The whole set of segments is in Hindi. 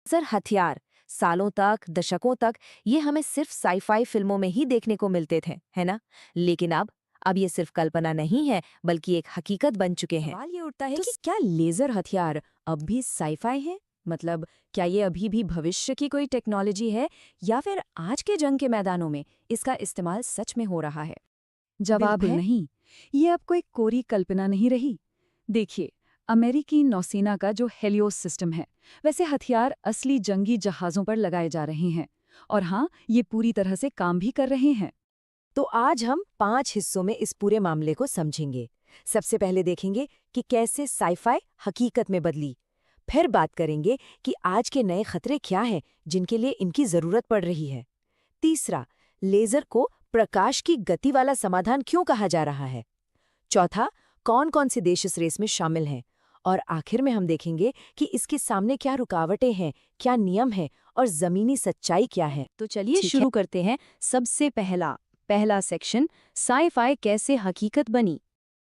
सर हथियार सालों तक दशकों तक ये हमें सिर्फ साईफाई फिल्मों में ही देखने को मिलते थे, है ना? लेकिन अब ये सिर्फ कल्पना नहीं है बल्कि एक हकीकत बन चुके हैं। सवाल ये उठता है तो कि क्या लेजर हथियार अब भी साईफाई है? मतलब क्या ये अभी भी भविष्य की कोई टेक्नोलॉजी है या फिर आज के जंग के मैदानों में इसका इस्तेमाल सच में हो रहा है? जवाब बिल्कुल है नहीं। ये अब कोई कोरी कल्पना नहीं रही। देखिए, अमेरिकी नौसेना का जो हेलियोस सिस्टम है, वैसे हथियार असली जंगी जहाज़ों पर लगाए जा रहे हैं। और हाँ, ये पूरी तरह से काम भी कर रहे हैं। तो आज हम 5 हिस्सों में इस पूरे मामले को समझेंगे। सबसे पहले देखेंगे कि कैसे साईफाई हकीकत में बदली। फिर बात करेंगे कि आज के नए खतरे क्या हैं जिनके लिए इनकी जरूरत पड़ रही है। तीसरा, लेजर को प्रकाश की गति वाला समाधान क्यों कहा जा रहा है। चौथा, कौन-कौन से देश इस रेस में शामिल हैं। और आखिर में हम देखेंगे कि इसके सामने क्या रुकावटें हैं, क्या नियम हैं और जमीनी सच्चाई क्या है। तो चलिए ठीक है। शुरू करते हैं। सबसे पहला सेक्शन, साईफाई कैसे हकीकत बनी।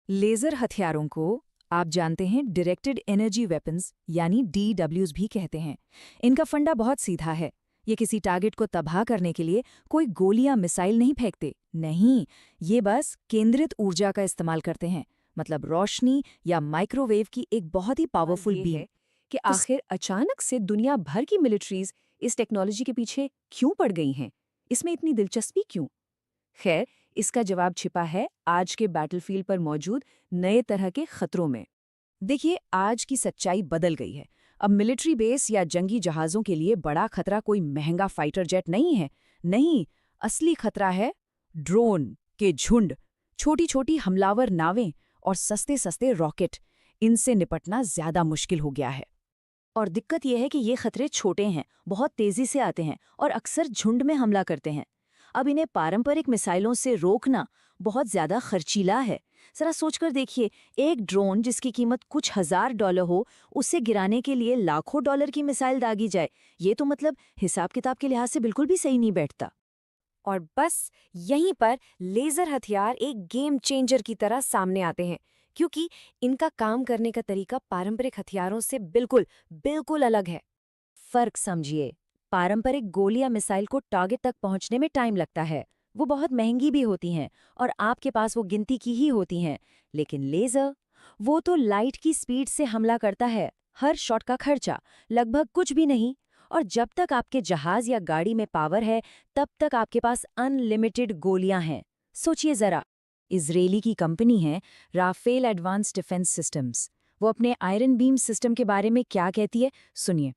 लेजर हथियारों को आप जानते हैं डायरेक्टेड एनर्जी वेपन्स यानी DWs भी कहते हैं। इनका फंडा बहुत सीधा है। ये किसी टारगेट को तबाह करने के लिए कोई गोलियां मिसाइल नहीं फेंकते। नहीं, ये बस केंद्रित ऊर्जा का इस्तेमाल करते हैं, मतलब रोशनी या माइक्रोवेव की एक बहुत ही पावरफुल ये बीम। है कि आखिर अचानक से दुनिया भर की मिलिट्रीज इस टेक्नोलॉजी के पीछे क्यों पड़ गई हैं? इसमें इतनी दिलचस्पी क्यों? खैर, इसका जवाब छिपा है आज के बैटलफील्ड पर मौजूद नए तरह के खतरों में। देखिए, आज की सच्चाई बदल गई है। अब मिलिट्री बेस या जंगी जहाज़ों के लिए बड़ा खतरा कोई महंगा फाइटर जेट नहीं है। नहीं, असली खतरा है ड्रोन के झुंड, छोटी-छोटी हमलावर नावें और सस्ते-सस्ते रॉकेट। इनसे निपटना ज्यादा मुश्किल हो गया है। और दिक्कत यह है कि ये खतरे छोटे हैं, बहुत तेजी से आते हैं और अक्सर झुंड में हमला करते हैं। अब इन्हें पारंपरिक मिसाइलों से रोकना बहुत ज्यादा खर्चीला है। जरा सोचकर देखिए, एक ड्रोन जिसकी कीमत कुछ $1000 हो, उसे गिराने के लिए लाखों डॉलर की मिसाइल दागी जाए। ये तो मतलब हिसाब किताब के लिहाज से बिल्कुल भी सही नहीं बैठता। और बस यहीं पर लेजर हथियार एक गेम चेंजर की तरह सामने आते हैं, क्योंकि इनका काम करने का तरीका पारंपरिक हथियारों से बिल्कुल बिल्कुल अलग है। फर्क समझिए, पारंपरिक गोली या मिसाइल को टारगेट तक पहुंचने में टाइम लगता है, वो बहुत महंगी भी होती हैं और आपके पास वो गिनती की ही होती हैं। लेकिन लेजर, वो तो लाइट की स्पीड से हमला करता है। हर शॉट का खर्चा लगभग कुछ भी नहीं। और जब तक आपके जहाज या गाड़ी में पावर है, तब तक आपके पास अनलिमिटेड गोलियां हैं। सोचिए जरा, इजरायली की कंपनी है राफेल एडवांस डिफेंस सिस्टम्स। वो अपने आयरन बीम सिस्टम के बारे में क्या कहती है, सुनिए।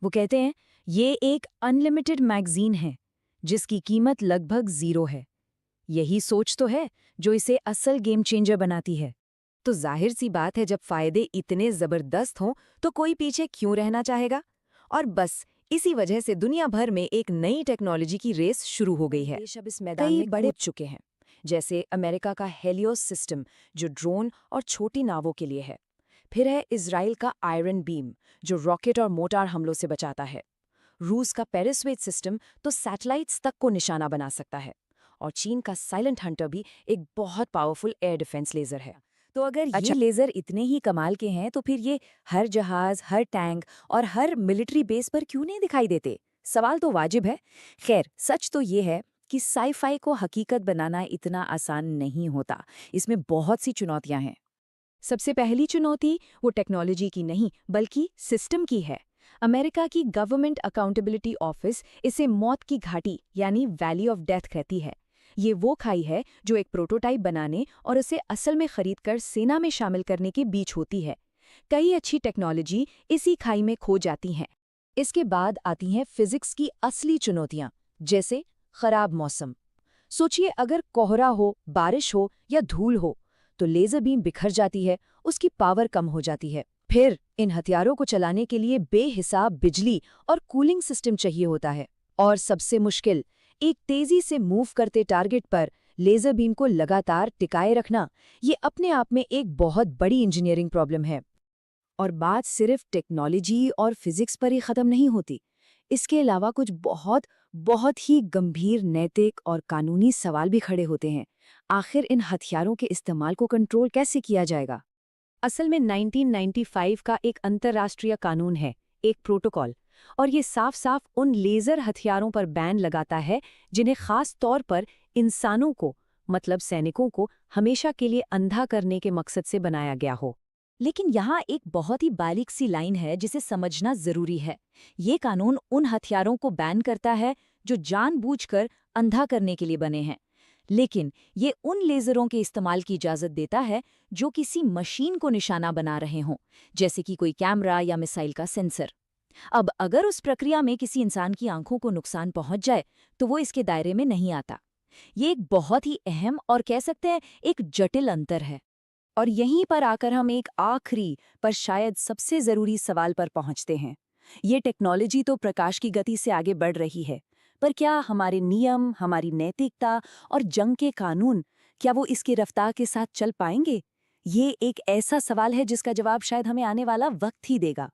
वो कहते हैं, ये एक अनलिमिटेड मैगजीन है जिसकी कीमत लगभग 0 है। यही सोच तो है जो इसे असल गेम चेंजर बनाती है। तो जाहिर सी बात है, जब फायदे इतने जबरदस्त हों तो कोई पीछे क्यों रहना चाहेगा। और बस इसी वजह से दुनिया भर में एक नई टेक्नोलॉजी की रेस शुरू हो गई है। देश अब इस मैदान में बड़े चुके हैं, जैसे अमेरिका का हेलियोस सिस्टम जो ड्रोन और छोटी नावों के लिए है। फिर है इजराइल का आयरन बीम जो रॉकेट और मोटार हमलों से बचाता है। रूस का पेरिस्वेट सिस्टम तो सैटेलाइट्स तक को निशाना बना सकता है। और चीन का साइलेंट हंटर भी एक बहुत पावरफुल एयर डिफेंस लेजर है। तो अगर ये लेजर इतने ही कमाल के हैं, तो फिर ये हर जहाज, हर टैंक और हर मिलिट्री बेस पर क्यों नहीं दिखाई देते? सवाल तो वाजिब है। खैर, सच तो ये है कि साईफाई को हकीकत बनाना इतना आसान नहीं होता। इसमें बहुत सी चुनौतियां हैं। सबसे पहली चुनौती वो टेक्नोलॉजी की नहीं बल्कि सिस्टम की है। अमेरिका की गवर्नमेंट अकाउंटेबिलिटी ऑफिस इसे मौत की घाटी यानी वैली ऑफ डेथ कहती है। ये वो खाई है जो एक प्रोटोटाइप बनाने और उसे असल में खरीदकर सेना में शामिल करने के बीच होती है। कई अच्छी टेक्नोलॉजी इसी खाई में खो जाती हैं। इसके बाद आती हैं फिजिक्स की असली चुनौतियां, जैसे खराब मौसम। सोचिए, अगर कोहरा हो, बारिश हो या धूल हो तो लेजर बीम बिखर जाती है, उसकी पावर कम हो जाती है। फिर इन हथियारों को चलाने के लिए बेहिसाब बिजली और कूलिंग सिस्टम चाहिए होता है। और सबसे मुश्किल, एक तेजी से मूव करते टारगेट पर लेजर बीम को लगातार टिकाए रखना, ये अपने आप में एक बहुत बड़ी इंजीनियरिंग प्रॉब्लम है। और बात सिर्फ टेक्नोलॉजी और फिजिक्स पर ही खत्म नहीं होती। इसके अलावा कुछ बहुत ही गंभीर नैतिक और कानूनी सवाल भी खड़े होते हैं। आखिर इन हथियारों के इस्तेमाल को कंट्रोल कैसे किया जाएगा? असल में 1995 का एक अंतर्राष्ट्रीय कानून है, एक प्रोटोकॉल, और ये साफ साफ उन लेज़र हथियारों पर बैन लगाता है जिन्हें खास तौर पर इंसानों को, मतलब सैनिकों को, हमेशा के लिए अंधा करने के मकसद से बनाया गया हो। लेकिन यहाँ एक बहुत ही बारीक सी लाइन है जिसे समझना जरूरी है। ये कानून उन हथियारों को बैन करता है जो जानबूझकर अंधा करने के लिए बने हैं, लेकिन ये उन लेजरों के इस्तेमाल की इजाजत देता है जो किसी मशीन को निशाना बना रहे हों, जैसे कि कोई कैमरा या मिसाइल का सेंसर। अब अगर उस प्रक्रिया में किसी इंसान की आंखों को नुकसान पहुंच जाए तो वो इसके दायरे में नहीं आता। ये एक बहुत ही अहम और कह सकते हैं एक जटिल अंतर है। और यहीं पर आकर हम एक आखिरी पर शायद सबसे जरूरी सवाल पर पहुंचते हैं। ये टेक्नोलॉजी तो प्रकाश की गति से आगे बढ़ रही है, पर क्या हमारे नियम, हमारी नैतिकता और जंग के कानून, क्या वो इसकी रफ्तार के साथ चल पाएंगे? ये एक ऐसा सवाल है जिसका जवाब शायद हमें आने वाला वक्त ही देगा।